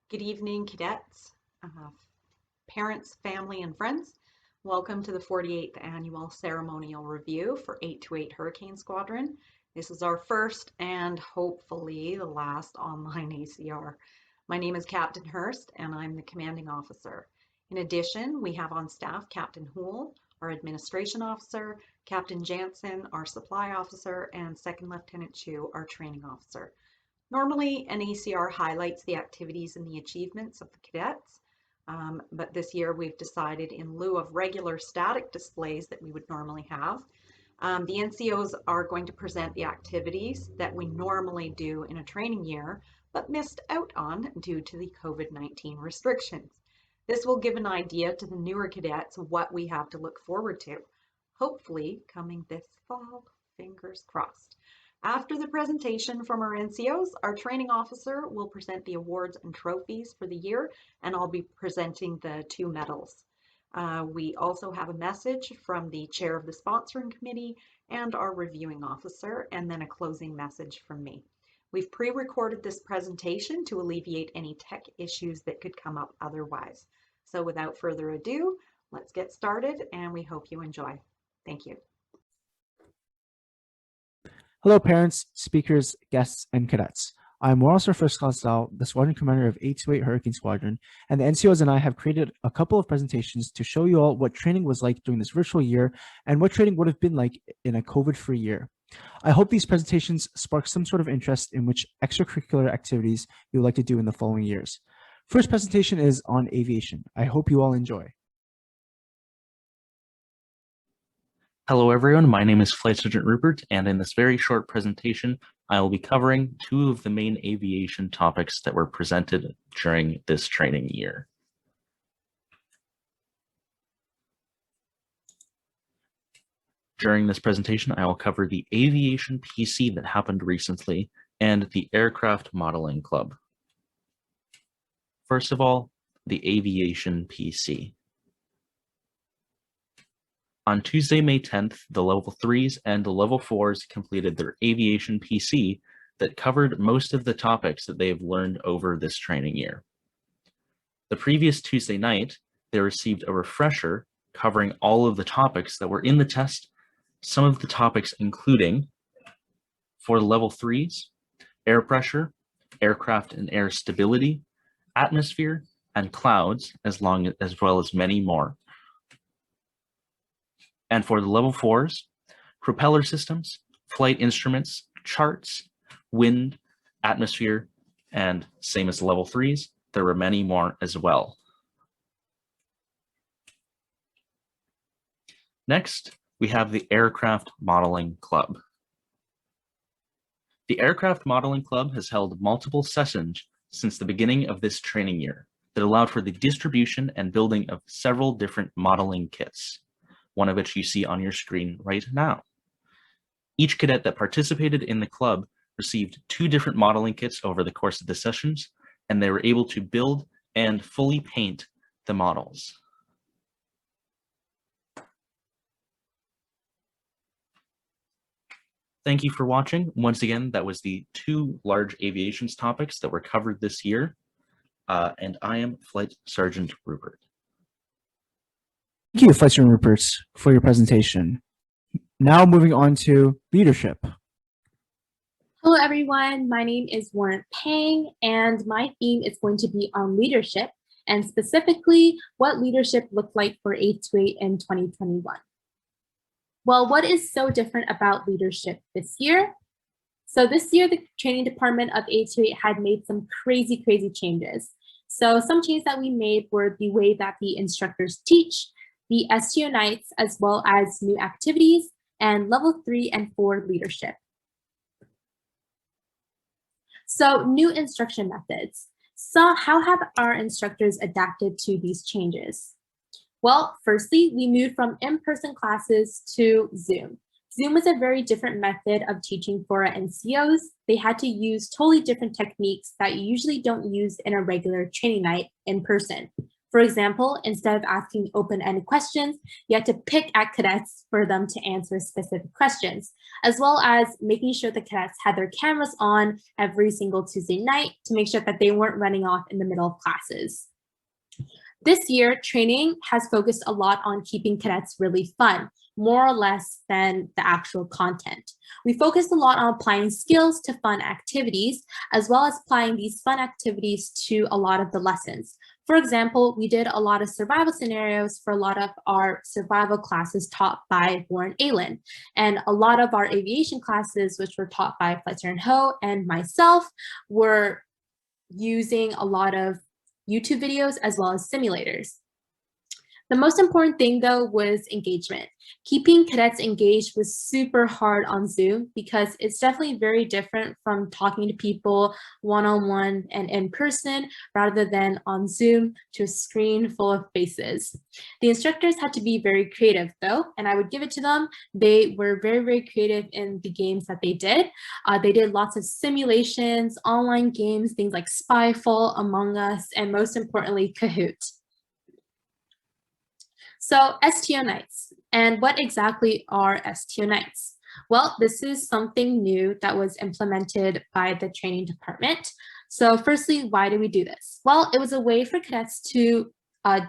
Good evening, cadets, parents, family, and friends. Welcome to the 48th Annual Ceremonial Review for 828 Hurricane Squadron. This is our first and hopefully the last online ACR. My name is Captain Hurst and I'm the commanding officer. In addition, we have on staff Captain Houle, our administration officer, Captain Jansen, our supply officer, and Second Lieutenant Chu, our training officer. Normally, an ACR highlights the activities and the achievements of the cadets, but this year we've decided in lieu of regular static displays that we would normally have, the NCOs are going to present the activities that we normally do in a training year, but missed out on due to the COVID-19 restrictions. This will give an idea to the newer cadets what we have to look forward to, hopefully coming this fall, fingers crossed. After the presentation from our NCOs, our training officer will present the awards and trophies for the year, and I'll be presenting the 2 medals. We also have a message from the chair of the sponsoring committee and our reviewing officer, and then a closing message from me. We've pre-recorded this presentation to alleviate any tech issues that could come up otherwise. So without further ado, let's get started, and we hope you enjoy. Thank you. Hello, parents, speakers, guests, and cadets. I'm Warsaw First Class Zal, the squadron commander of 828 Hurricane Squadron, and the NCOs and I have created a couple of presentations to show you all what training was like during this virtual year and what training would have been like in a COVID-free year. I hope these presentations spark some sort of interest in which extracurricular activities you would like to do in the following years. First presentation is on aviation. I hope you all enjoy. Hello everyone, my name is Flight Sergeant Rupert, and in this very short presentation, I will be covering 2 of the main aviation topics that were presented during this training year. During this presentation, I will cover the Aviation PC that happened recently and the Aircraft Modeling Club. First of all, the Aviation PC. On Tuesday, May 10th, the Level 3s and the Level 4s completed their Aviation PC that covered most of the topics that they have learned over this training year. The previous Tuesday night, they received a refresher covering all of the topics that were in the test, some of the topics including, for the Level 3s, air pressure, aircraft and air stability, atmosphere, and clouds, as well as many more. And for the Level 4s, propeller systems, flight instruments, charts, wind, atmosphere, and same as the Level 3s, there were many more as well. Next, we have the Aircraft Modeling Club. The Aircraft Modeling Club has held multiple sessions since the beginning of this training year that allowed for the distribution and building of several different modeling kits, one of which you see on your screen right now. Each cadet that participated in the club received 2 different modeling kits over the course of the sessions, and they were able to build and fully paint the models. Thank you for watching. Once again, that was the 2 large aviation topics that were covered this year, and I am Flight Sergeant Rupert. Thank you, Flight Sergeant Rupert, for your presentation. Now moving on to leadership. Hello everyone, my name is Warren Pang, and my theme is going to be on leadership, and specifically what leadership looked like for 828 in 2021. Well, what is so different about leadership this year? So this year, the training department of 828 had made some crazy changes. So some changes that we made were the way that the instructors teach, the STO nights, as well as new activities, and level 3 and 4 leadership. So new instruction methods. So how have our instructors adapted to these changes? Well, firstly, we moved from in-person classes to Zoom. Zoom was a very different method of teaching for our NCOs. They had to use totally different techniques that you usually don't use in a regular training night in person. For example, instead of asking open-ended questions, you had to pick at cadets for them to answer specific questions, as well as making sure the cadets had their cameras on every single Tuesday night to make sure that they weren't running off in the middle of classes. This year, training has focused a lot on keeping cadets really fun, more or less than the actual content. We focused a lot on applying skills to fun activities, as well as applying these fun activities to a lot of the lessons. For example, we did a lot of survival scenarios for a lot of our survival classes taught by Warren Aylen. And a lot of our aviation classes, which were taught by Fletcher and Ho and myself, were using a lot of YouTube videos as well as simulators. The most important thing, though, was engagement. Keeping cadets engaged was super hard on Zoom because it's definitely very different from talking to people one-on-one and in person rather than on Zoom to a screen full of faces. The instructors had to be very creative, though, and I would give it to them. They were very, very creative in the games that they did. They did lots of simulations, online games, things like Spyfall, Among Us, and most importantly, Kahoot. So STO nights, and what exactly are STO nights? Well, this is something new that was implemented by the training department. So firstly, why do we do this? Well, it was a way for cadets to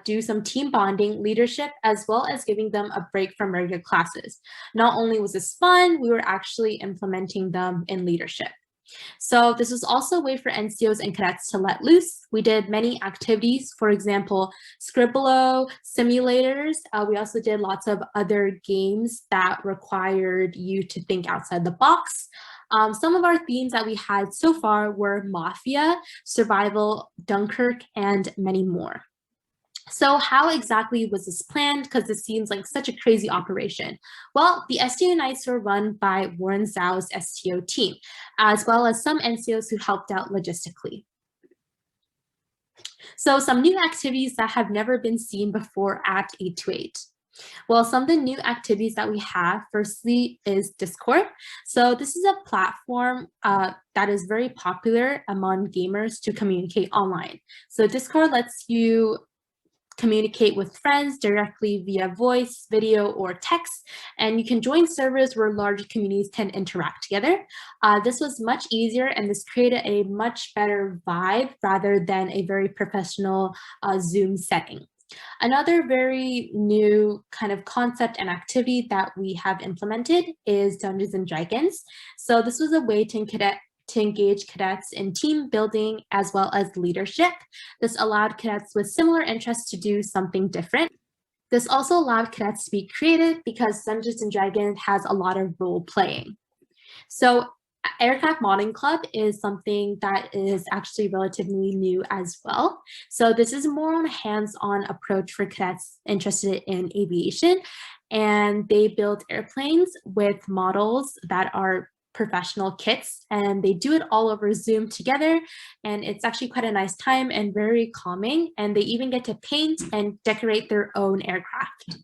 do some team bonding, leadership, as well as giving them a break from regular classes. Not only was this fun, we were actually implementing them in leadership. So this was also a way for NCOs and cadets to let loose. We did many activities, for example, Scribblo, simulators. We also did lots of other games that required you to think outside the box. Some of our themes that we had so far were Mafia, Survival, Dunkirk, and many more. So how exactly was this planned? Because this seems like such a crazy operation. Well, the STO nights were run by Warren Zhao's STO team, as well as some NCOs who helped out logistically. So some new activities that have never been seen before at 828. Well, some of the new activities that we have, firstly, is Discord. So this is a platform that is very popular among gamers to communicate online. So Discord lets you communicate with friends directly via voice, video, or text, and you can join servers where large communities can interact together. This was much easier, and this created a much better vibe rather than a very professional Zoom setting. Another very new kind of concept and activity that we have implemented is Dungeons and Dragons. So this was a way to engage cadets in team building as well as leadership. This allowed cadets with similar interests to do something different. This also allowed cadets to be creative because Dungeons and Dragons has a lot of role playing. So Aircraft Modding Club is something that is actually relatively new as well. So this is more on a hands-on approach for cadets interested in aviation, and they build airplanes with models that are professional kits, and they do it all over Zoom together, and it's actually quite a nice time and very calming, and they even get to paint and decorate their own aircraft.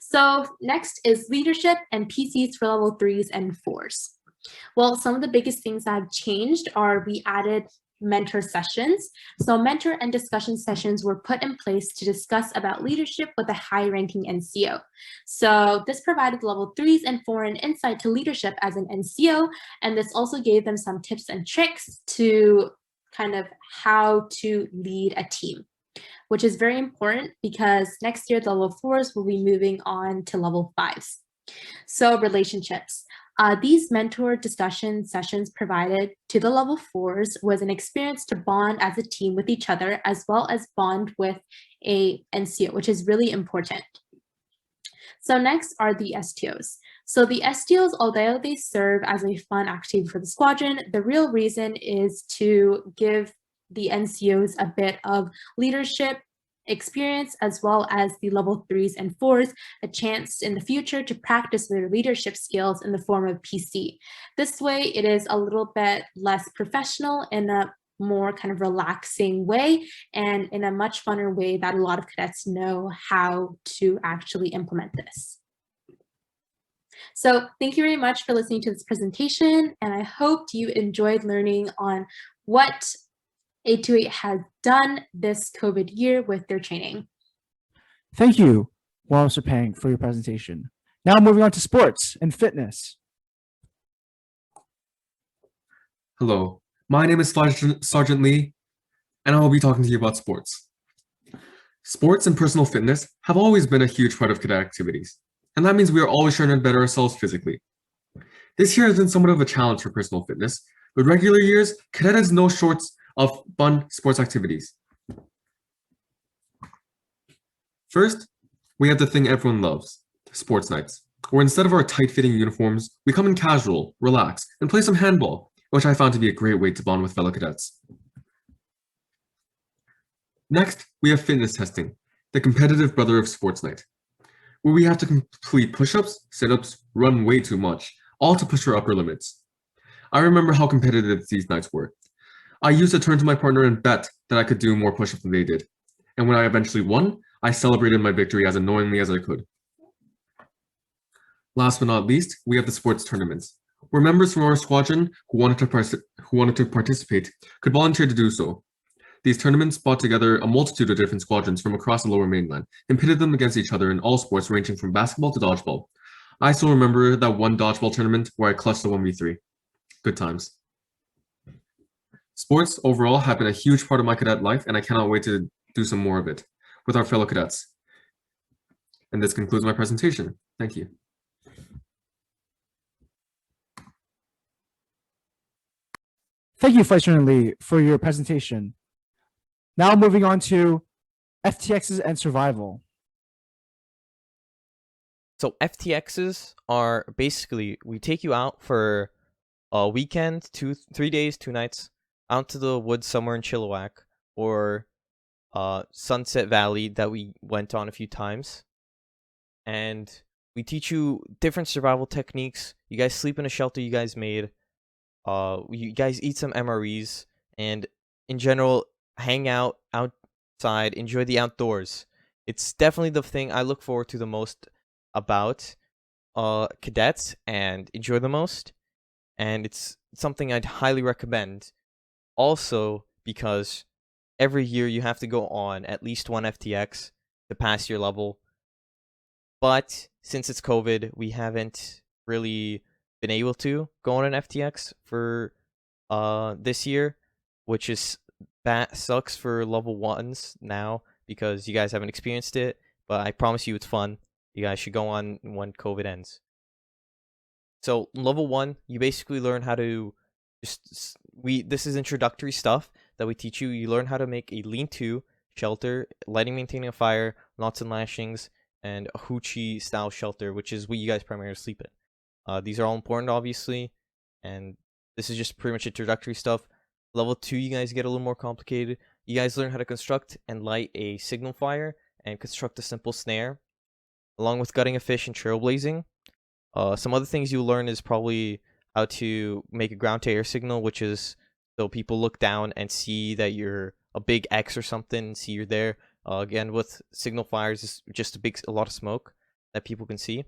So next is leadership and PCs for level 3s and 4s. Well, some of the biggest things that have changed are we added mentor sessions. So mentor and discussion sessions were put in place to discuss about leadership with a high-ranking NCO. So this provided level 3s and 4 an insight to leadership as an NCO, and this also gave them some tips and tricks to kind of how to lead a team, which is very important because next year the level 4s will be moving on to level 5s. So relationships. These mentor discussion sessions provided to the level 4s was an experience to bond as a team with each other as well as bond with a NCO, which is really important. So next are the STOs. So the STOs, although they serve as a fun activity for the squadron, the real reason is to give the NCOs a bit of leadership experience as well as the level 3s and 4s a chance in the future to practice their leadership skills in the form of PC. This way it is a little bit less professional in a more kind of relaxing way and in a much funner way that a lot of cadets know how to actually implement this. So thank you very much for listening to this presentation, and I hope you enjoyed learning on what 828 has done this COVID year with their training. Thank you, Officer Pang, for your presentation. Now moving on to sports and fitness. Hello, my name is Sergeant Lee, and I will be talking to you about sports. Sports and personal fitness have always been a huge part of cadet activities, and that means we are always trying to better ourselves physically. This year has been somewhat of a challenge for personal fitness, but regular years, cadet has no shorts of fun sports activities. First, we have the thing everyone loves, sports nights, where instead of our tight-fitting uniforms, we come in casual, relax, and play some handball, which I found to be a great way to bond with fellow cadets. Next, we have fitness testing, the competitive brother of sports night, where we have to complete push-ups, sit-ups, run way too much, all to push our upper limits. I remember how competitive these nights were. I used to turn to my partner and bet that I could do more push-ups than they did. And when I eventually won, I celebrated my victory as annoyingly as I could. Last but not least, we have the sports tournaments, where members from our squadron who wanted to participate could volunteer to do so. These tournaments brought together a multitude of different squadrons from across the lower mainland and pitted them against each other in all sports ranging from basketball to dodgeball. I still remember that one dodgeball tournament where I clutched a 1v3. Good times. Sports overall have been a huge part of my cadet life, and I cannot wait to do some more of it with our fellow cadets. And this concludes my presentation. Thank you. Thank you, Flight Sergeant Lee, for your presentation. Now moving on to FTXs and survival. So FTXs are basically, we take you out for a weekend, 3 days, 2 nights, out to the woods somewhere in Chilliwack or Sunset Valley that we went on a few times. And we teach you different survival techniques. You guys sleep in a shelter you guys made. You guys eat some MREs, and in general, hang out outside, enjoy the outdoors. It's definitely the thing I look forward to the most about cadets and enjoy the most, and it's something I'd highly recommend. Also, because every year you have to go on at least one FTX to pass your level, but since it's COVID, we haven't really been able to go on an FTX for this year, which is sucks for level 1s now because you guys haven't experienced it, but I promise you it's fun. You guys should go on when COVID ends. So level 1, you basically learn how to this is introductory stuff that we teach you. You learn how to make a lean-to shelter, lighting, maintaining a fire, knots and lashings, and a hoochie style shelter, which is what you guys primarily sleep in. These are all important, obviously, and this is just pretty much introductory stuff. Level 2, you guys get a little more complicated. You guys learn how to construct and light a signal fire and construct a simple snare, along with gutting a fish and trailblazing. Some other things you'll learn is probably how to make a ground-to-air signal, which is so people look down and see that you're a big X or something, see you're there. Again, with signal fires, it's just a lot of smoke that people can see.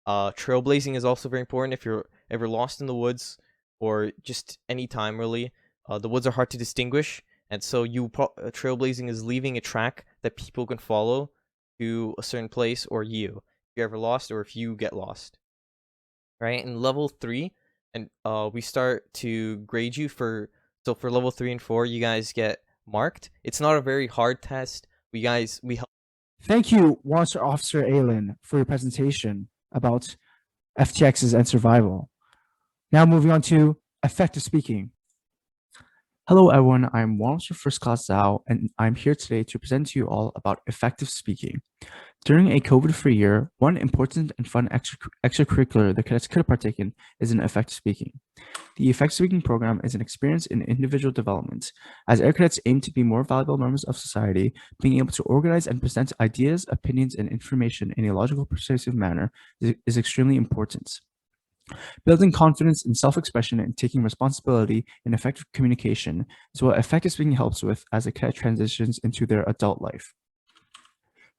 Trailblazing is also very important if you're ever lost in the woods or just any time really. The woods are hard to distinguish, and so trailblazing is leaving a track that people can follow to a certain place, or if you're ever lost or if you get lost. Right, in level 3, and we start to grade you for level 3 and 4, you guys get marked. It's not a very hard test. We help. Thank you, Officer Aylin, for your presentation about FTXs and survival. Now moving on to effective speaking. Hello everyone, I'm Officer First Class Zhao, and I'm here today to present to you all about effective speaking. During a COVID-free year, one important and fun extracurricular the cadets could partake in is in effective speaking. The effective speaking program is an experience in individual development. As air cadets aim to be more valuable members of society, being able to organize and present ideas, opinions, and information in a logical, persuasive manner is extremely important. Building confidence in self-expression and taking responsibility in effective communication is what effective speaking helps with as a cadet transitions into their adult life.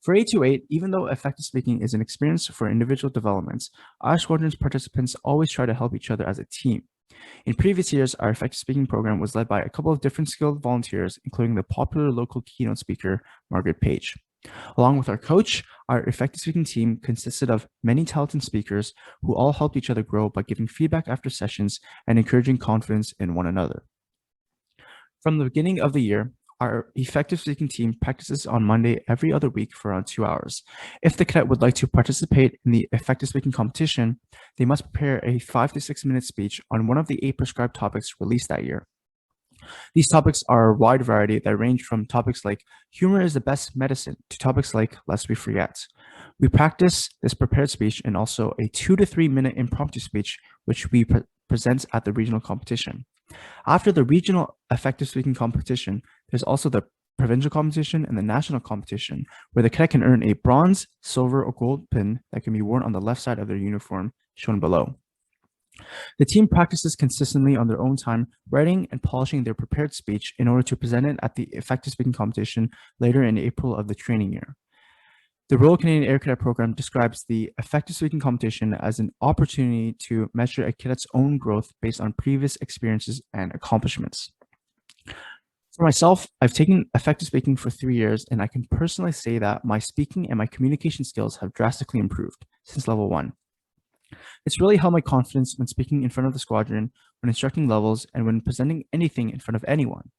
For 828, even though effective speaking is an experience for individual development, our squadron's participants always try to help each other as a team. In previous years, our effective speaking program was led by a couple of different skilled volunteers, including the popular local keynote speaker, Margaret Page. Along with our coach, our effective speaking team consisted of many talented speakers who all helped each other grow by giving feedback after sessions and encouraging confidence in one another. From the beginning of the year, our effective speaking team practices on Monday every other week for around 2 hours. If the cadet would like to participate in the effective speaking competition, they must prepare a 5 to 6 minute speech on one of the 8 prescribed topics released that year. These topics are a wide variety that range from topics like humor is the best medicine to topics like lest we forget. We practice this prepared speech and also a 2 to 3 minute impromptu speech, which we present at the regional competition. After the regional effective speaking competition, there's also the provincial competition and the national competition, where the cadet can earn a bronze, silver, or gold pin that can be worn on the left side of their uniform, shown below. The team practices consistently on their own time, writing and polishing their prepared speech in order to present it at the effective speaking competition later in April of the training year. The Royal Canadian Air Cadet Program describes the effective speaking competition as an opportunity to measure a cadet's own growth based on previous experiences and accomplishments. For myself, I've taken effective speaking for 3 years, and I can personally say that my speaking and my communication skills have drastically improved since level 1. It's really helped my confidence when speaking in front of the squadron, when instructing levels, and when presenting anything in front of anyone.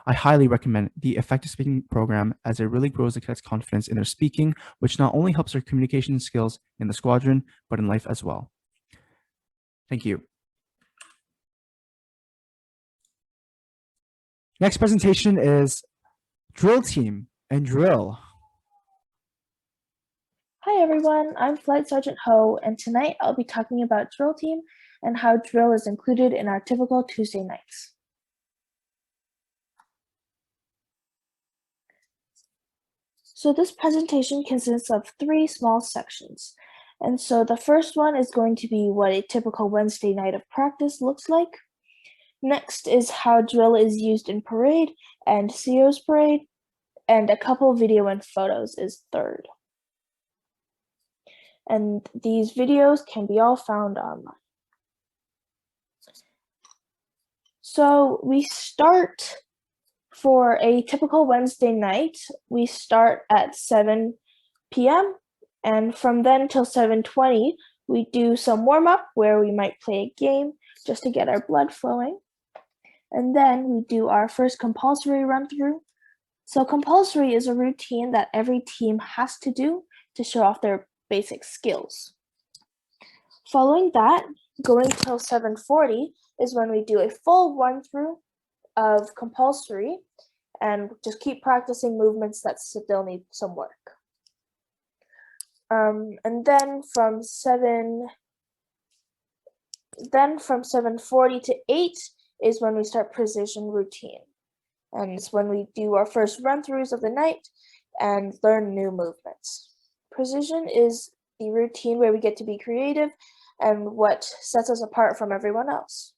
I highly recommend the effective speaking program as it really grows the cadets' confidence in their speaking, which not only helps their communication skills in the squadron, but in life as well. Thank you. Next presentation is Drill Team and Drill. Hi everyone, I'm Flight Sergeant Ho, and tonight I'll be talking about Drill Team and how drill is included in our typical Tuesday nights. So this presentation consists of 3 small sections. And so the first one is going to be what a typical Wednesday night of practice looks like. Next is how drill is used in parade and CO's parade, and a couple video and photos is third. And these videos can be all found online. So we start for a typical Wednesday night. We start at 7 p.m. and from then till 7:20, we do some warm up where we might play a game just to get our blood flowing. And then we do our first compulsory run through. So compulsory is a routine that every team has to do to show off their basic skills. Following that, going till 7:40 is when we do a full run through of compulsory and just keep practicing movements that still need some work. And then from 7:40 to 8 is when we start precision routine. And it's when we do our first run-throughs of the night and learn new movements. Precision is the routine where we get to be creative and what sets us apart from everyone else.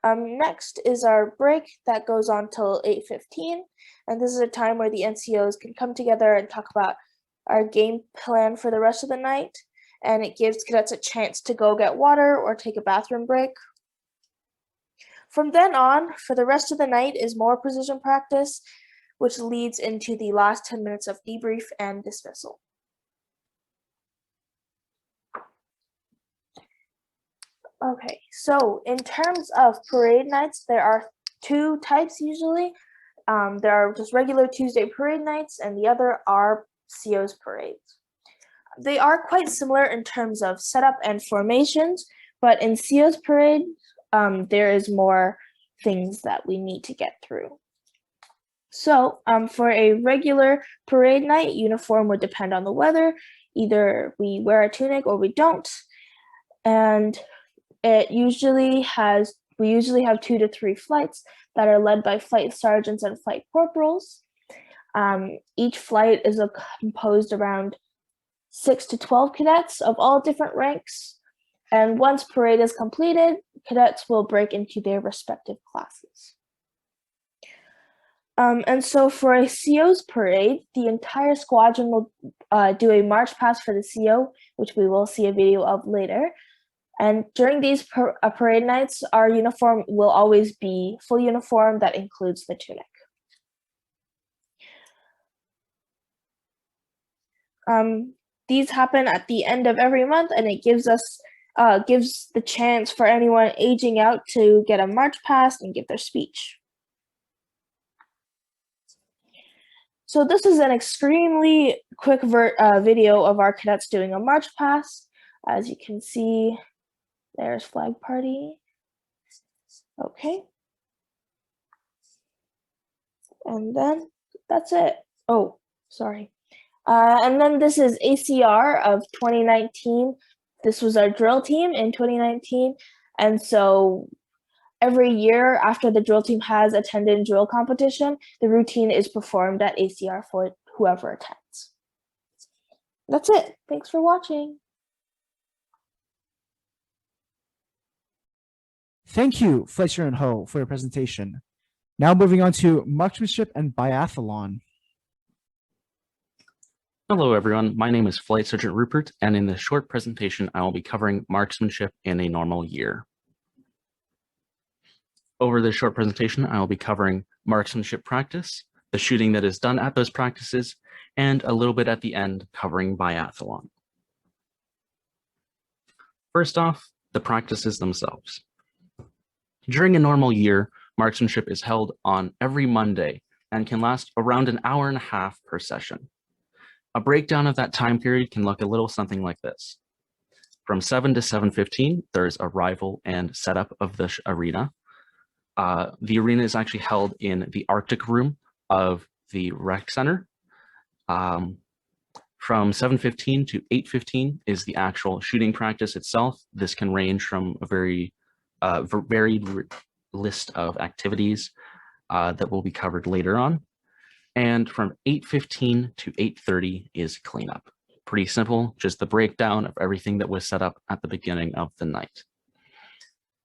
Next is our break that goes on till 8:15, and this is a time where the NCOs can come together and talk about our game plan for the rest of the night, and it gives cadets a chance to go get water or take a bathroom break. From then on, for the rest of the night is more precision practice, which leads into the last 10 minutes of debrief and dismissal. Okay, so in terms of parade nights, there are 2 types usually. There are just regular Tuesday parade nights, and the other are CO's parades. They are quite similar in terms of setup and formations, but in CO's parade, there is more things that we need to get through. So for a regular parade night, uniform would depend on the weather. Either we wear a tunic or we don't. And we usually have 2 to 3 flights that are led by flight sergeants and flight corporals. Each flight is composed around 6 to 12 cadets of all different ranks. And once parade is completed, cadets will break into their respective classes. And so for a CO's parade, the entire squadron will do a march past for the CO, which we will see a video of later. And during these parade nights, our uniform will always be full uniform that includes the tunic. These happen at the end of every month, and it gives the chance for anyone aging out to get a march past and give their speech. So this is an extremely quick video of our cadets doing a march past. As you can see, there's flag party. Okay. And then that's it. Oh, sorry. And then this is ACR of 2019. This was our drill team in 2019. And so every year after the drill team has attended drill competition, the routine is performed at ACR for whoever attends. That's it. Thanks for watching. Thank you, Fletcher and Ho, for your presentation. Now moving on to marksmanship and biathlon. Hello, everyone. My name is Flight Sergeant Rupert, and in this short presentation, I will be covering marksmanship in a normal year. Over this short presentation, I will be covering marksmanship practice, the shooting that is done at those practices, and a little bit at the end covering biathlon. First off, the practices themselves. During a normal year, marksmanship is held on every Monday and can last around an hour and a half per session. A breakdown of that time period can look a little something like this. From 7 to 7:15, there's arrival and setup of the arena. The arena is actually held in the Arctic room of the rec center. From 7:15 to 8:15 is the actual shooting practice itself. This can range from a very varied list of activities that will be covered later on. And from 8:15 to 8:30 is cleanup. Pretty simple, just the breakdown of everything that was set up at the beginning of the night.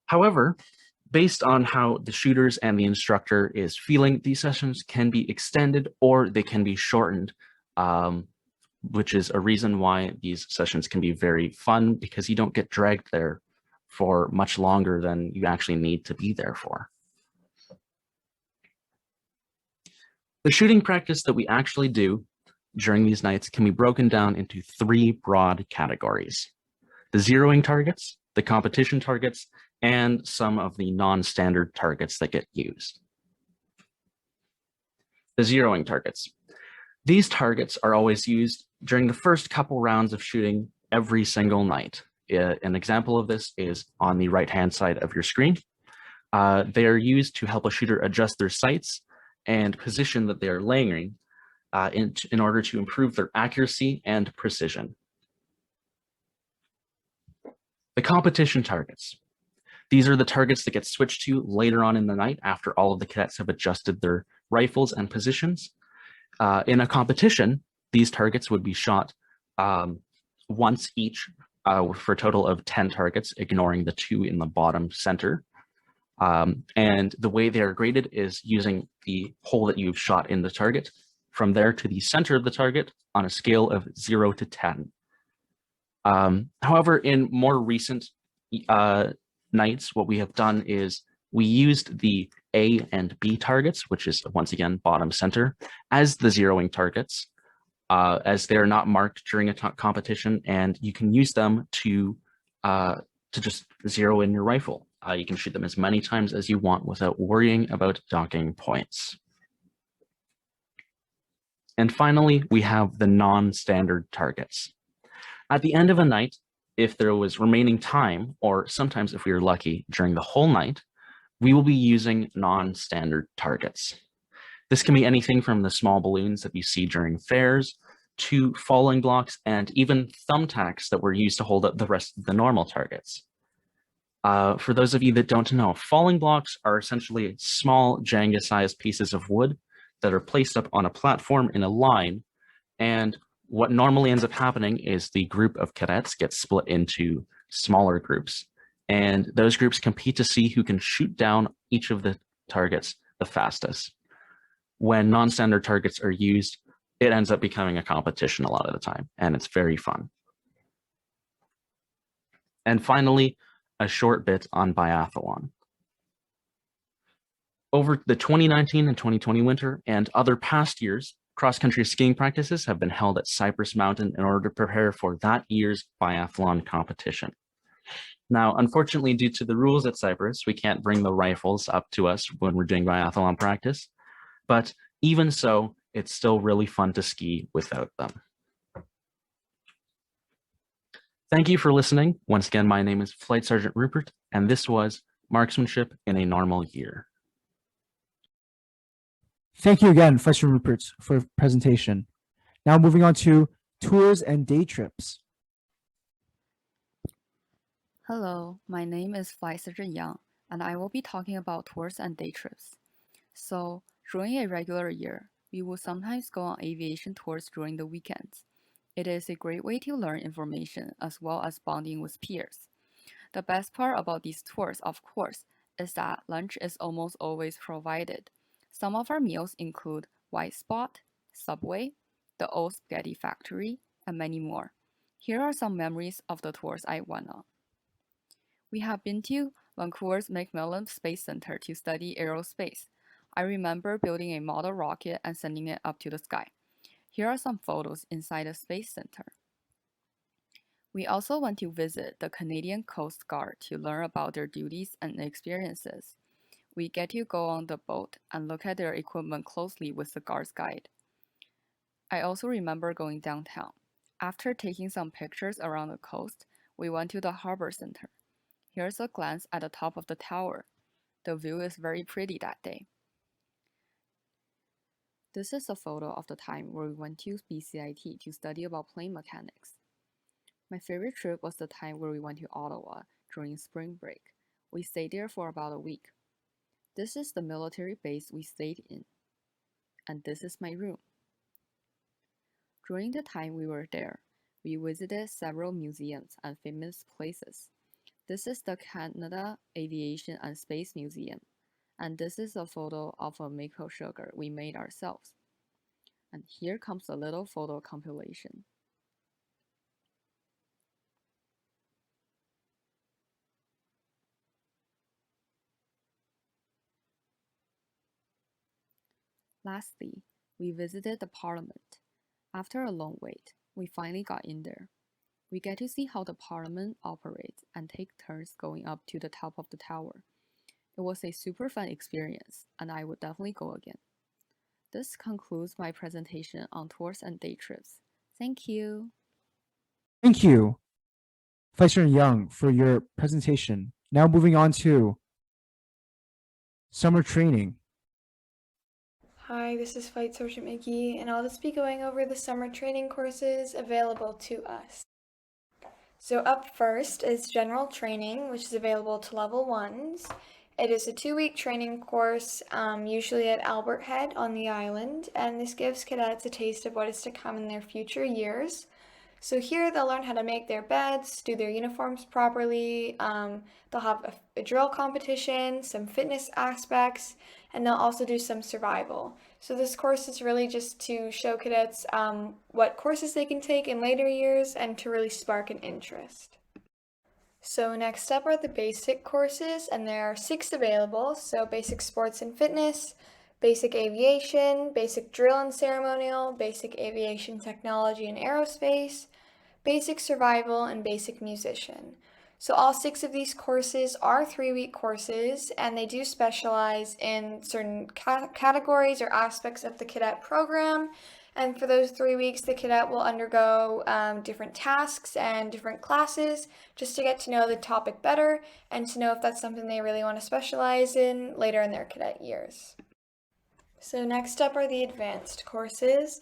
However, based on how the shooters and the instructor is feeling, these sessions can be extended or they can be shortened, which is a reason why these sessions can be very fun, because you don't get dragged there for much longer than you actually need to be there for. The shooting practice that we actually do during these nights can be broken down into three broad categories: the zeroing targets, the competition targets, and some of the non-standard targets that get used. The zeroing targets. These targets are always used during the first couple rounds of shooting every single night. An example of this is on the right-hand side of your screen. They are used to help a shooter adjust their sights and position that they are layering in order to improve their accuracy and precision. The competition targets. These are the targets that get switched to later on in the night after all of the cadets have adjusted their rifles and positions. In a competition, these targets would be shot once each for a total of 10 targets, ignoring the 2 in the bottom center. And the way they are graded is using the hole that you've shot in the target from there to the center of the target on a scale of 0 to 10. However, in more recent nights, what we have done is we used the A and B targets, which is once again bottom center, as the zeroing targets, as they are not marked during a competition, and you can use them to just zero in your rifle. You can shoot them as many times as you want without worrying about docking points. And finally, we have the non-standard targets. At the end of a night, if there was remaining time, or sometimes if we were lucky during the whole night, we will be using non-standard targets. This can be anything from the small balloons that you see during fairs to falling blocks and even thumbtacks that were used to hold up the rest of the normal targets. For those of you that don't know, falling blocks are essentially small Jenga-sized pieces of wood that are placed up on a platform in a line, and what normally ends up happening is the group of cadets gets split into smaller groups, and those groups compete to see who can shoot down each of the targets the fastest. When non-standard targets are used, it ends up becoming a competition a lot of the time, and it's very fun. And finally, a short bit on biathlon. Over the 2019 and 2020 winter and other past years, cross-country skiing practices have been held at Cypress Mountain in order to prepare for that year's biathlon competition. Now, unfortunately, due to the rules at Cypress, we can't bring the rifles up to us when we're doing biathlon practice, but even so, it's still really fun to ski without them. Thank you for listening. Once again, my name is Flight Sergeant Rupert, and this was Marksmanship in a Normal Year. Thank you again, Flight Sergeant Rupert, for your presentation. Now moving on to tours and day trips. Hello, my name is Flight Sergeant Yang, and I will be talking about tours and day trips. So, during a regular year, we will sometimes go on aviation tours during the weekends. It is a great way to learn information as well as bonding with peers. The best part about these tours, of course, is that lunch is almost always provided. Some of our meals include White Spot, Subway, the Old Spaghetti Factory, and many more. Here are some memories of the tours I went on. We have been to Vancouver's Macmillan Space Center to study aerospace. I remember building a model rocket and sending it up to the sky. Here are some photos inside the Space Center. We also went to visit the Canadian Coast Guard to learn about their duties and experiences. We get to go on the boat and look at their equipment closely with the guard's guide. I also remember going downtown. After taking some pictures around the coast, we went to the Harbor Center. Here's a glance at the top of the tower. The view is very pretty that day. This is a photo of the time where we went to BCIT to study about plane mechanics. My favorite trip was the time where we went to Ottawa during spring break. We stayed there for about a week. This is the military base we stayed in, and this is my room. During the time we were there, we visited several museums and famous places. This is the Canada Aviation and Space Museum, and this is a photo of a maple sugar we made ourselves. And here comes a little photo compilation. Lastly, we visited the Parliament. After a long wait, we finally got in there. We get to see how the Parliament operates and take turns going up to the top of the tower. It was a super fun experience, and I would definitely go again. This concludes my presentation on tours and day trips. Thank you. Thank you, Flight Sergeant Young, for your presentation. Now moving on to summer training. Hi, this is Flight Sergeant McGee, and I'll just be going over the summer training courses available to us. So up first is general training, which is available to level 1s. It is a 2-week training course, usually at Albert Head on the island, and this gives cadets a taste of what is to come in their future years. So here they'll learn how to make their beds, do their uniforms properly, they'll have a drill competition, some fitness aspects, and they'll also do some survival. So this course is really just to show cadets what courses they can take in later years and to really spark an interest. So next up are the basic courses, and there are 6 available. So basic sports and fitness, basic aviation, basic drill and ceremonial, basic aviation technology and aerospace, basic survival, and basic musician. So all 6 of these courses are 3-week courses, and they do specialize in certain categories or aspects of the cadet program. And for those 3 weeks, the cadet will undergo different tasks and different classes just to get to know the topic better and to know if that's something they really want to specialize in later in their cadet years. So next up are the advanced courses,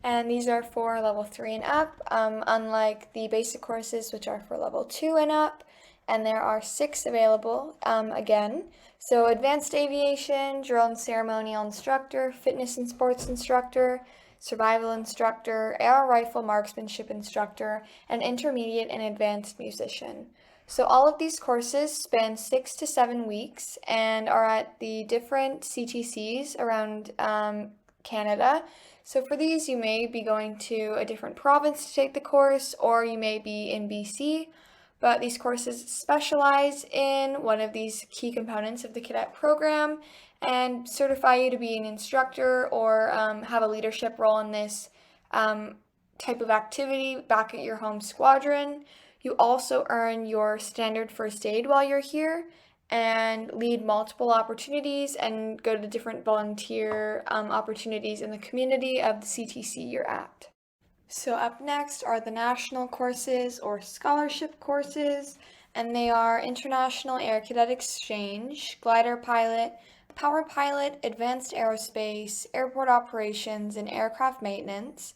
and these are for level 3 and up, unlike the basic courses, which are for level 2 and up, and there are 6 available again. So advanced aviation, drill and ceremonial instructor, fitness and sports instructor, survival instructor, air rifle marksmanship instructor, and intermediate and advanced musician. So all of these courses span 6 to 7 weeks and are at the different CTCs around Canada. So for these, you may be going to a different province to take the course, or you may be in BC. but these courses specialize in one of these key components of the cadet program and certify you to be an instructor or have a leadership role in this type of activity back at your home squadron. You also earn your standard first aid while you're here and lead multiple opportunities and go to different volunteer opportunities in the community of the CTC you're at. So up next are the national courses or scholarship courses, and they are International Air Cadet Exchange, Glider Pilot, Power Pilot, Advanced Aerospace, Airport Operations, and Aircraft Maintenance.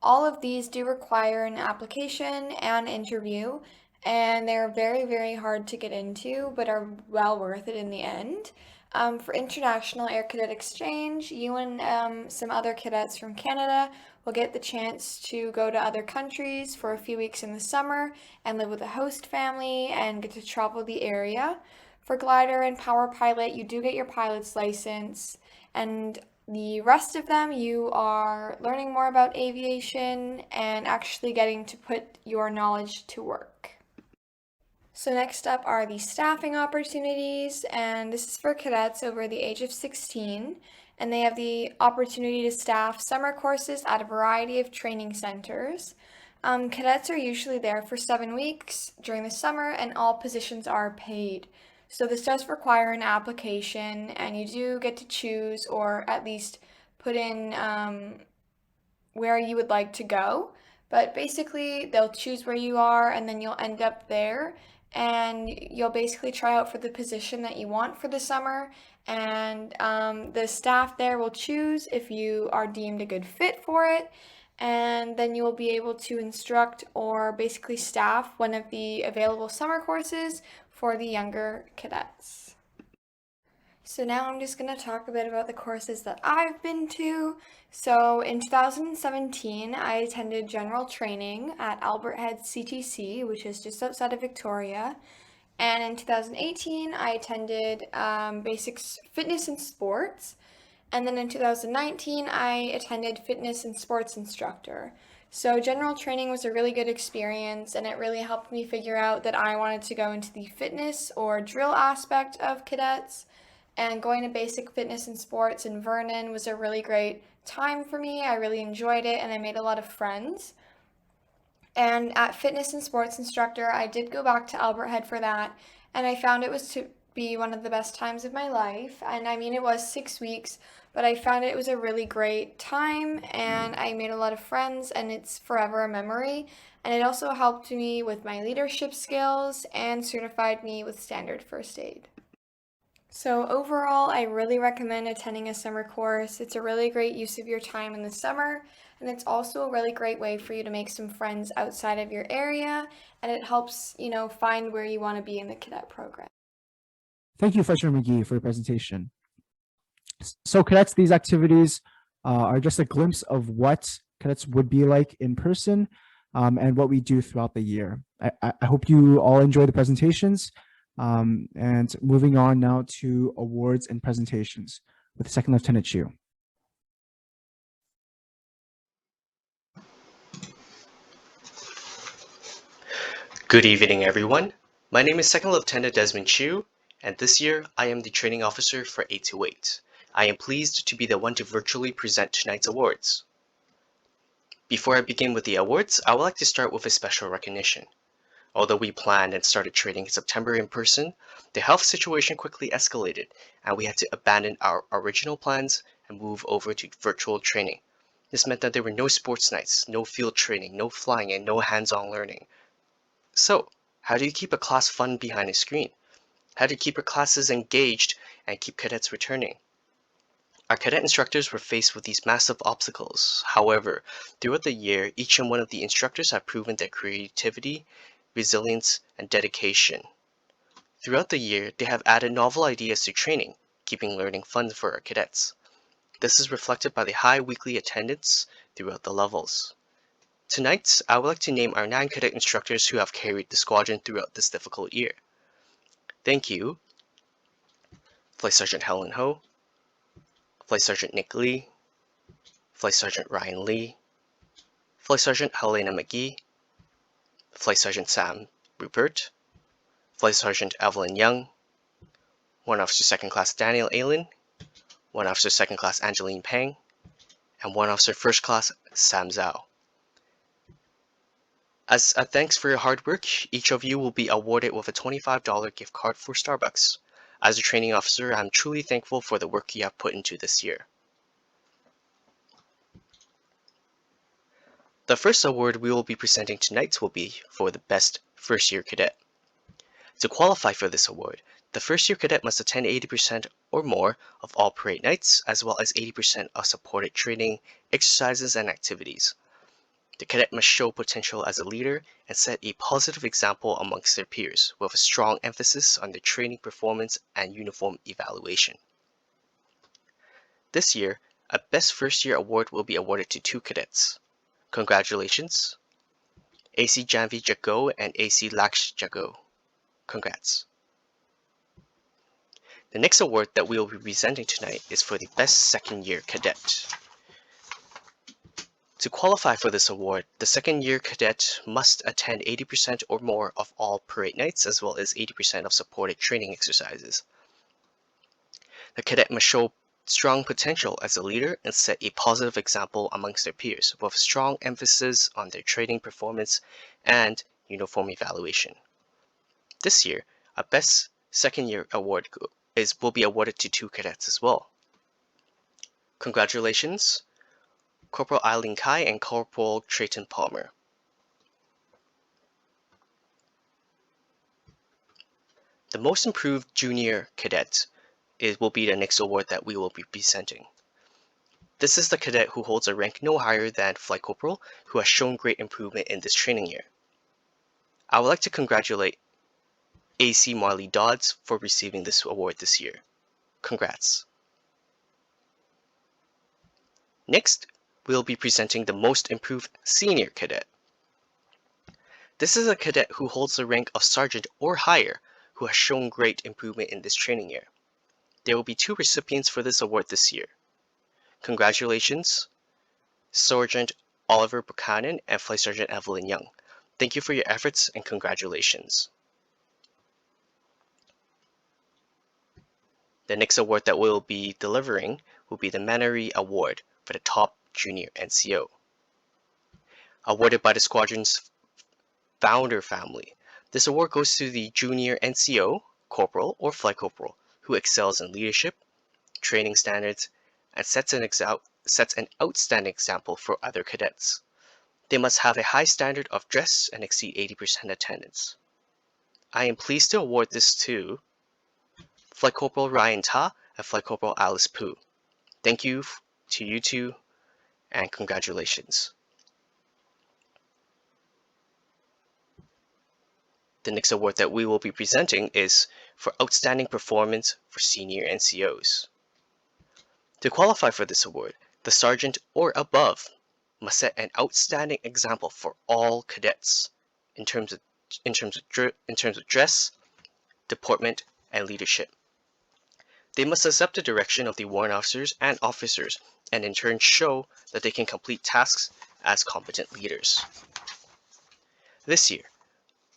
All of these do require an application and interview, and they're very, very hard to get into, but are well worth it in the end. For International Air Cadet Exchange, you and some other cadets from Canada will get the chance to go to other countries for a few weeks in the summer and live with a host family and get to travel the area. For Glider and Power Pilot, you do get your pilot's license, and the rest of them, you are learning more about aviation and actually getting to put your knowledge to work. So next up are the staffing opportunities, and this is for cadets over the age of 16, and they have the opportunity to staff summer courses at a variety of training centers. Cadets are usually there for 7 weeks during the summer, and all positions are paid. So this does require an application, and you do get to choose or at least put in where you would like to go. But basically, they'll choose where you are, and then you'll end up there, and you'll basically try out for the position that you want for the summer, and the staff there will choose if you are deemed a good fit for it, and then you will be able to instruct or basically staff one of the available summer courses for the younger cadets. So now I'm just going to talk a bit about the courses that I've been to. So in 2017, I attended general training at Albert Head CTC, which is just outside of Victoria. And in 2018, I attended basics fitness and sports. And then in 2019, I attended fitness and sports instructor. So general training was a really good experience, and it really helped me figure out that I wanted to go into the fitness or drill aspect of cadets. And going to basic fitness and sports in Vernon was a really great time for me. I really enjoyed it, and I made a lot of friends. And at fitness and sports instructor, I did go back to Albert Head for that, and I found it was to be one of the best times of my life. And I mean, it was 6 weeks, but I found it was a really great time, and I made a lot of friends, and it's forever a memory. And it also helped me with my leadership skills and certified me with standard first aid. So overall, I really recommend attending a summer course. It's a really great use of your time in the summer, and it's also a really great way for you to make some friends outside of your area, and it helps, find where you want to be in the cadet program. Thank you, Fletcher McGee, for your presentation. So cadets, these activities are just a glimpse of what cadets would be like in person and what we do throughout the year. I hope you all enjoy the presentations. And moving on now to awards and presentations with Second Lieutenant Chu. Good evening, everyone. My name is Second Lieutenant Desmond Chu, and this year I am the training officer for 828. I am pleased to be the one to virtually present tonight's awards. Before I begin with the awards, I would like to start with a special recognition. Although we planned and started training in September in person, the health situation quickly escalated, and we had to abandon our original plans and move over to virtual training. This meant that there were no sports nights, no field training, no flying, and no hands-on learning. So, how do you keep a class fun behind a screen? How do you keep your classes engaged and keep cadets returning? Our cadet instructors were faced with these massive obstacles. However, throughout the year, each and one of the instructors have proven their creativity, resilience, and dedication. Throughout the year, they have added novel ideas to training, keeping learning fun for our cadets. This is reflected by the high weekly attendance throughout the levels. Tonight, I would like to name our 9 cadet instructors who have carried the squadron throughout this difficult year. Thank you, Flight Sergeant Helen Ho, Flight Sergeant Nick Lee, Flight Sergeant Ryan Lee, Flight Sergeant Helena McGee, Flight Sergeant Sam Rupert, Flight Sergeant Evelyn Young, 1 Officer Second Class Daniel Allen, 1 Officer Second Class Angeline Pang, and 1 Officer First Class Sam Zhao. As a thanks for your hard work, each of you will be awarded with a $25 gift card for Starbucks. As a training officer, I'm truly thankful for the work you have put into this year. The first award we will be presenting tonight will be for the Best First Year Cadet. To qualify for this award, the first year cadet must attend 80% or more of all parade nights, as well as 80% of supported training, exercises, and activities. The cadet must show potential as a leader and set a positive example amongst their peers, with a strong emphasis on their training performance and uniform evaluation. This year, a Best First Year award will be awarded to 2 cadets. Congratulations, AC Janvi Jago and AC Laksh Jago. Congrats. The next award that we will be presenting tonight is for the Best Second Year Cadet. To qualify for this award, the second year cadet must attend 80% or more of all parade nights, as well as 80% of supported training exercises. The cadet must show strong potential as a leader and set a positive example amongst their peers, with a strong emphasis on their training performance and uniform evaluation. This year, a Best Second Year award will be awarded to 2 cadets as well. Congratulations, Corporal Eileen Kai and Corporal Trayton Palmer. The Most Improved Junior Cadet will be the next award that we will be presenting. This is the cadet who holds a rank no higher than Flight Corporal, who has shown great improvement in this training year. I would like to congratulate AC Marley Dodds for receiving this award this year. Congrats. Next, we'll be presenting the Most Improved Senior Cadet. This is a cadet who holds the rank of Sergeant or higher, who has shown great improvement in this training year. There will be 2 recipients for this award this year. Congratulations, Sergeant Oliver Buchanan and Flight Sergeant Evelyn Young. Thank you for your efforts and congratulations. The next award that we'll be delivering will be the Mannery Award for the Top Junior NCO. Awarded by the Squadron's founder family, this award goes to the Junior NCO, Corporal, or Flight Corporal who excels in leadership, training standards, and sets an outstanding example for other cadets. They must have a high standard of dress and exceed 80% attendance. I am pleased to award this to Flight Corporal Ryan Ta and Flight Corporal Alice Poo. Thank you to you two, and congratulations. The next award that we will be presenting is for Outstanding Performance for Senior NCOs. To qualify for this award, the sergeant or above must set an outstanding example for all cadets in terms of dress, deportment, and leadership. They must accept the direction of the warrant officers and officers, and in turn show that they can complete tasks as competent leaders. This year,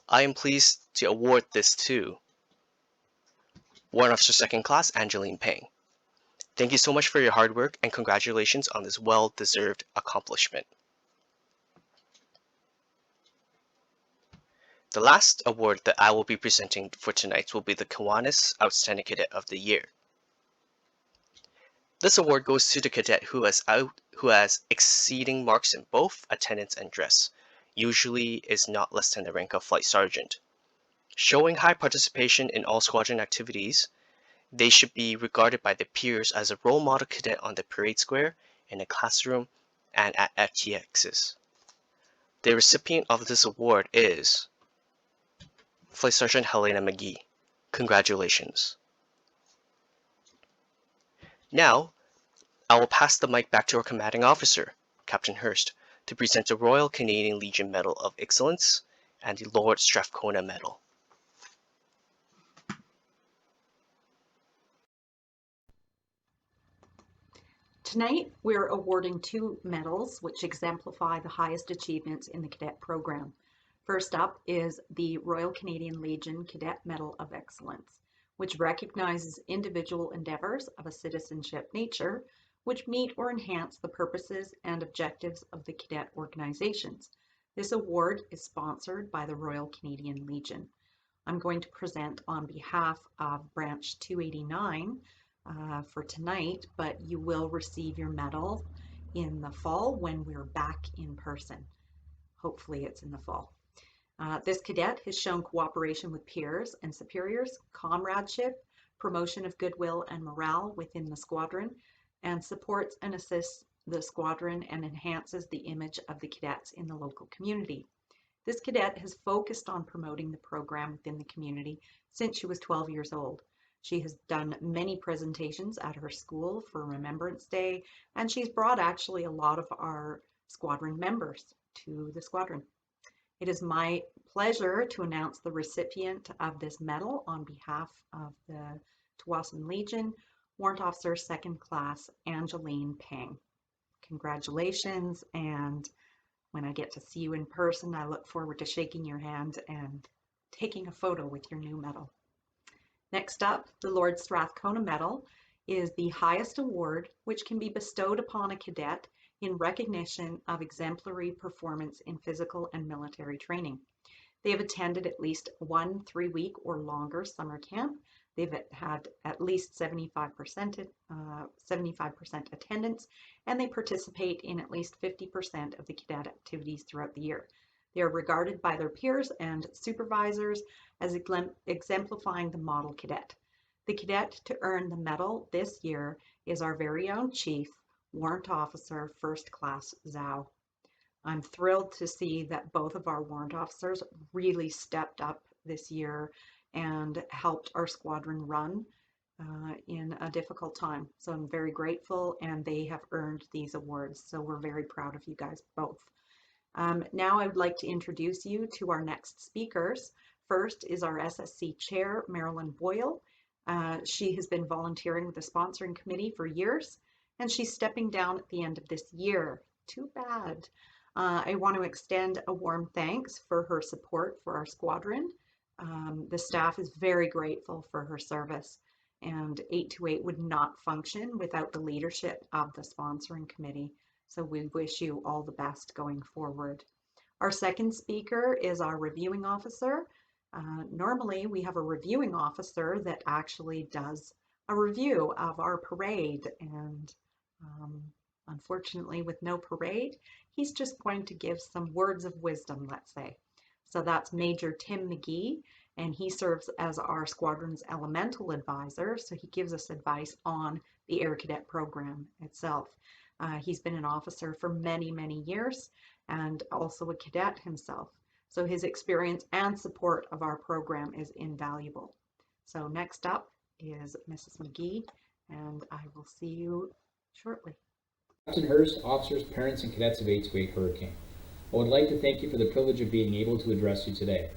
I am pleased to award this to Warrant Officer Second Class Angeline Pang. Thank you so much for your hard work and congratulations on this well-deserved accomplishment. The last award that I will be presenting for tonight will be the Kiwanis Outstanding Cadet of the Year. This award goes to the cadet who has exceeding marks in both attendance and dress, usually is not less than the rank of Flight Sergeant. Showing high participation in all squadron activities, they should be regarded by their peers as a role model cadet on the parade square, in the classroom, and at FTXs. The recipient of this award is Flight Sergeant Helena McGee. Congratulations. Now, I will pass the mic back to our commanding officer, Captain Hurst, to present the Royal Canadian Legion Medal of Excellence and the Lord Strathcona Medal. Tonight, we're awarding 2 medals which exemplify the highest achievements in the cadet program. First up is the Royal Canadian Legion Cadet Medal of Excellence, which recognizes individual endeavors of a citizenship nature which meet or enhance the purposes and objectives of the cadet organizations. This award is sponsored by the Royal Canadian Legion. I'm going to present on behalf of Branch 289 for tonight, but you will receive your medal in the fall when we're back in person. Hopefully it's in the fall. This cadet has shown cooperation with peers and superiors, comradeship, promotion of goodwill and morale within the squadron, and supports and assists the squadron and enhances the image of the cadets in the local community. This cadet has focused on promoting the program within the community since she was 12 years old. She has done many presentations at her school for Remembrance Day, and she's brought actually a lot of our squadron members to the squadron. It is my pleasure to announce the recipient of this medal on behalf of the Tsawwassen Legion, Warrant Officer 2nd Class Angeline Pang. Congratulations, and when I get to see you in person, I look forward to shaking your hand and taking a photo with your new medal. Next up, the Lord Strathcona Medal is the highest award which can be bestowed upon a cadet in recognition of exemplary performance in physical and military training. They have attended at least one 3-week or longer summer camp. They've had at least 75% attendance, and they participate in at least 50% of the cadet activities throughout the year. They are regarded by their peers and supervisors as exemplifying the model cadet. The cadet to earn the medal this year is our very own Chief, Warrant Officer 1st Class Zhao. I'm thrilled to see that both of our warrant officers really stepped up this year and helped our squadron run in a difficult time. So I'm very grateful, and they have earned these awards. So we're very proud of you guys both. Now I would like to introduce you to our next speakers. First is our SSC Chair, Marilyn Boyle. She has been volunteering with the sponsoring committee for years, and she's stepping down at the end of this year. Too bad. I want to extend a warm thanks for her support for our squadron. The staff is very grateful for her service, and 828 would not function without the leadership of the sponsoring committee. So we wish you all the best going forward. Our second speaker is our reviewing officer. Normally we have a reviewing officer that actually does a review of our parade, and unfortunately with no parade, he's just going to give some words of wisdom, let's say. So that's Major Tim McGee, and he serves as our squadron's elemental advisor. So he gives us advice on the Air Cadet program itself. He's been an officer for many, many years and also a cadet himself. So his experience and support of our program is invaluable. So next up is Mrs. McGee, and I will see you shortly. Captain Hurst, officers, parents, and cadets of 828 Hurricane. I would like to thank you for the privilege of being able to address you today.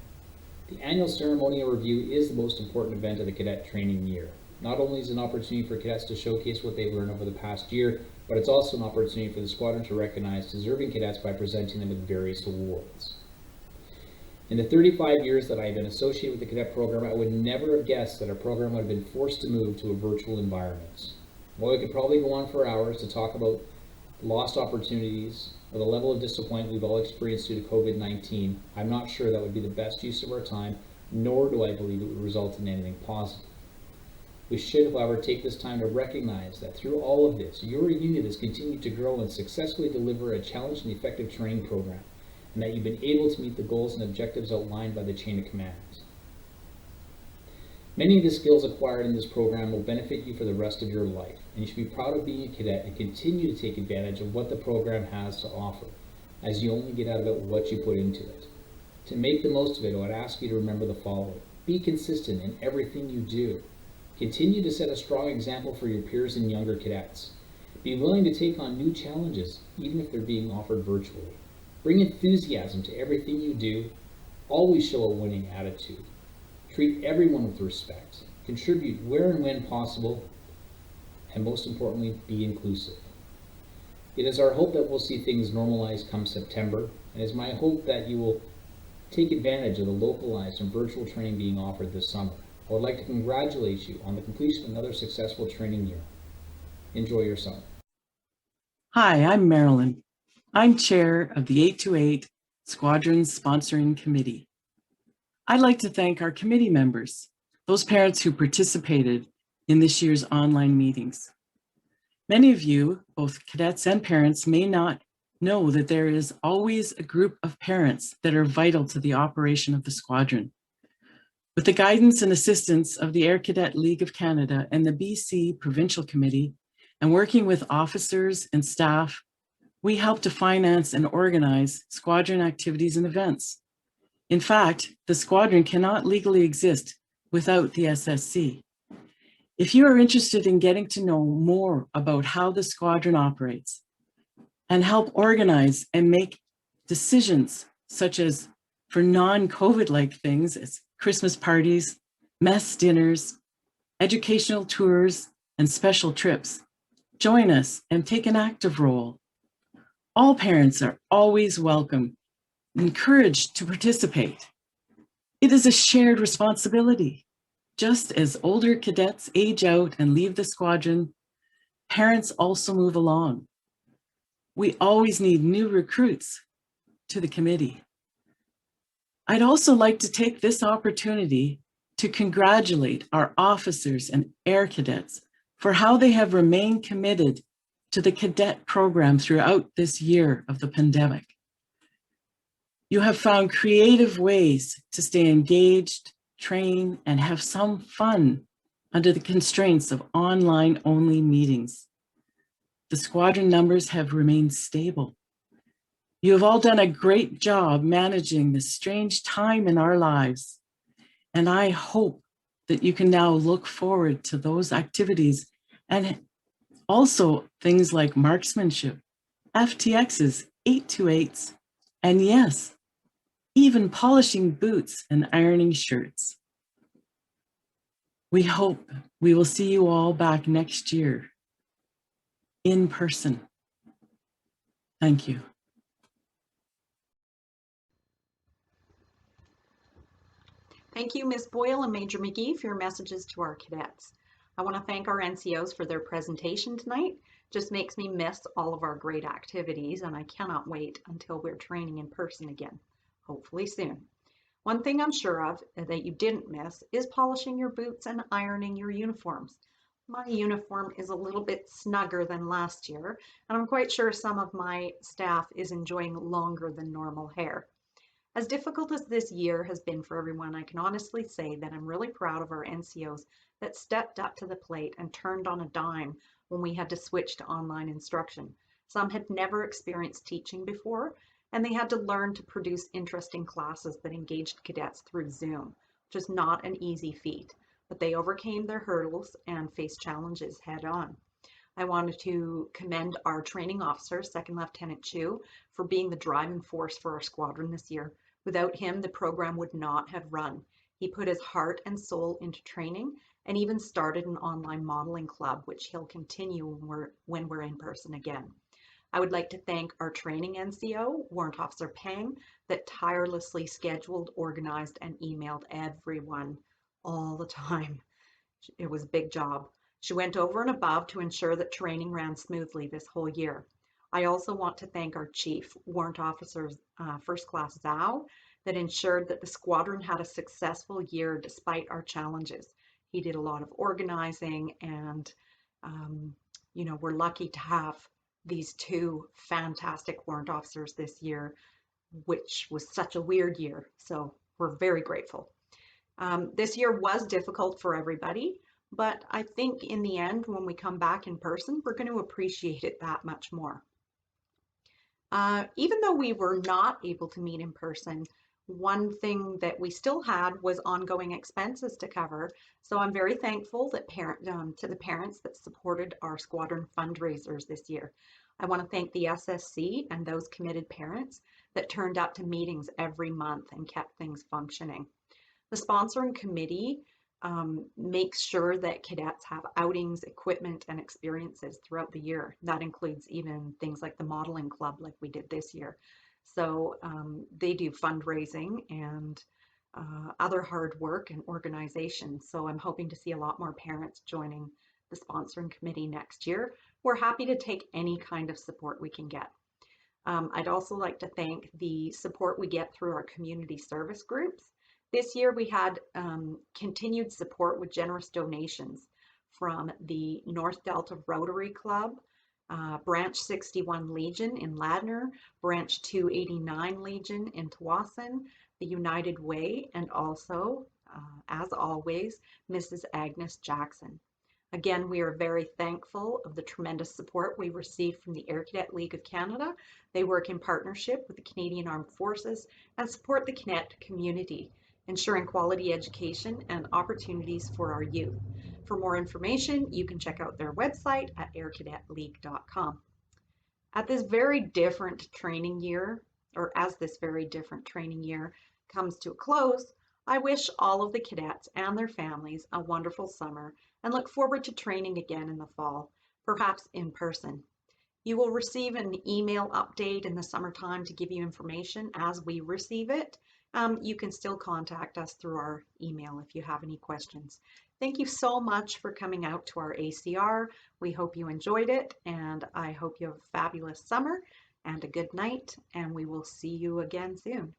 The annual ceremonial review is the most important event of the cadet training year. Not only is it an opportunity for cadets to showcase what they've learned over the past year, but it's also an opportunity for the squadron to recognize deserving cadets by presenting them with various awards. In the 35 years that I've been associated with the cadet program, I would never have guessed that our program would have been forced to move to a virtual environment. While we could probably go on for hours to talk about lost opportunities or the level of disappointment we've all experienced due to COVID-19, I'm not sure that would be the best use of our time, nor do I believe it would result in anything positive. We should, however, take this time to recognize that through all of this, your unit has continued to grow and successfully deliver a challenged and effective training program, and that you've been able to meet the goals and objectives outlined by the chain of command. Many of the skills acquired in this program will benefit you for the rest of your life, and you should be proud of being a cadet and continue to take advantage of what the program has to offer, as you only get out of it what you put into it. To make the most of it, I would ask you to remember the following. Be consistent in everything you do. Continue to set a strong example for your peers and younger cadets. Be willing to take on new challenges, even if they're being offered virtually. Bring enthusiasm to everything you do. Always show a winning attitude. Treat everyone with respect. Contribute where and when possible. And most importantly, be inclusive. It is our hope that we'll see things normalize come September, and it is my hope that you will take advantage of the localized and virtual training being offered this summer. I would like to congratulate you on the completion of another successful training year. Enjoy your summer. Hi, I'm Marilyn. I'm chair of the 828 Squadron Sponsoring Committee. I'd like to thank our committee members, those parents who participated in this year's online meetings. Many of you, both cadets and parents, may not know that there is always a group of parents that are vital to the operation of the squadron. With the guidance and assistance of the Air Cadet League of Canada and the BC Provincial Committee, and working with officers and staff, we help to finance and organize squadron activities and events. In fact, the squadron cannot legally exist without the SSC. If you are interested in getting to know more about how the squadron operates and help organize and make decisions such as for non-COVID-like things as Christmas parties, mess dinners, educational tours, and special trips, join us and take an active role. All parents are always welcome, encouraged to participate. It is a shared responsibility. Just as older cadets age out and leave the squadron, parents also move along. We always need new recruits to the committee. I'd also like to take this opportunity to congratulate our officers and air cadets for how they have remained committed to the cadet program throughout this year of the pandemic. You have found creative ways to stay engaged, train, and have some fun under the constraints of online-only meetings. The squadron numbers have remained stable. You have all done a great job managing this strange time in our lives, and I hope that you can now look forward to those activities and also things like marksmanship, FTXs, 828s, and yes, even polishing boots and ironing shirts. We hope we will see you all back next year in person. Thank you. Thank you, Ms. Boyle and Major McGee, for your messages to our cadets. I want to thank our NCOs for their presentation tonight. Just makes me miss all of our great activities, and I cannot wait until we're training in person again, hopefully soon. One thing I'm sure of that you didn't miss is polishing your boots and ironing your uniforms. My uniform is a little bit snugger than last year, and I'm quite sure some of my staff is enjoying longer than normal hair. As difficult as this year has been for everyone, I can honestly say that I'm really proud of our NCOs that stepped up to the plate and turned on a dime when we had to switch to online instruction. Some had never experienced teaching before, and they had to learn to produce interesting classes that engaged cadets through Zoom, which is not an easy feat, but they overcame their hurdles and faced challenges head on. I wanted to commend our training officer, Second Lieutenant Chu, for being the driving force for our squadron this year. Without him, the program would not have run. He put his heart and soul into training and even started an online modeling club, which he'll continue when we're in person again. I would like to thank our training NCO, Warrant Officer Pang, that tirelessly scheduled, organized, and emailed everyone all the time. It was a big job. She went over and above to ensure that training ran smoothly this whole year. I also want to thank our Chief, Warrant Officer First Class Zhao, that ensured that the squadron had a successful year despite our challenges. He did a lot of organizing, and we're lucky to have these two fantastic warrant officers this year, which was such a weird year. So we're very grateful. This year was difficult for everybody, but I think in the end, when we come back in person, we're going to appreciate it that much more. Even though we were not able to meet in person, one thing that we still had was ongoing expenses to cover. So I'm very thankful that to the parents that supported our squadron fundraisers this year. I want to thank the SSC and those committed parents that turned up to meetings every month and kept things functioning. The sponsoring committee makes sure that cadets have outings, equipment, and experiences throughout the year. That includes even things like the modeling club like we did this year. So they do fundraising and other hard work and organization. So I'm hoping to see a lot more parents joining the sponsoring committee next year. We're happy to take any kind of support we can get. I'd also like to thank the support we get through our community service groups. This year we had continued support with generous donations from the North Delta Rotary Club, Branch 61 Legion in Ladner, Branch 289 Legion in Tawasin, the United Way, and also, as always, Mrs. Agnes Jackson. Again, we are very thankful of the tremendous support we received from the Air Cadet League of Canada. They work in partnership with the Canadian Armed Forces and support the cadet community, ensuring quality education and opportunities for our youth. For more information, you can check out their website at aircadetleague.com. At this very different training year, or as this very different training year comes to a close, I wish all of the cadets and their families a wonderful summer and look forward to training again in the fall, perhaps in person. You will receive an email update in the summertime to give you information as we receive it. You can still contact us through our email if you have any questions. Thank you so much for coming out to our ACR. We hope you enjoyed it, and I hope you have a fabulous summer and a good night, and we will see you again soon.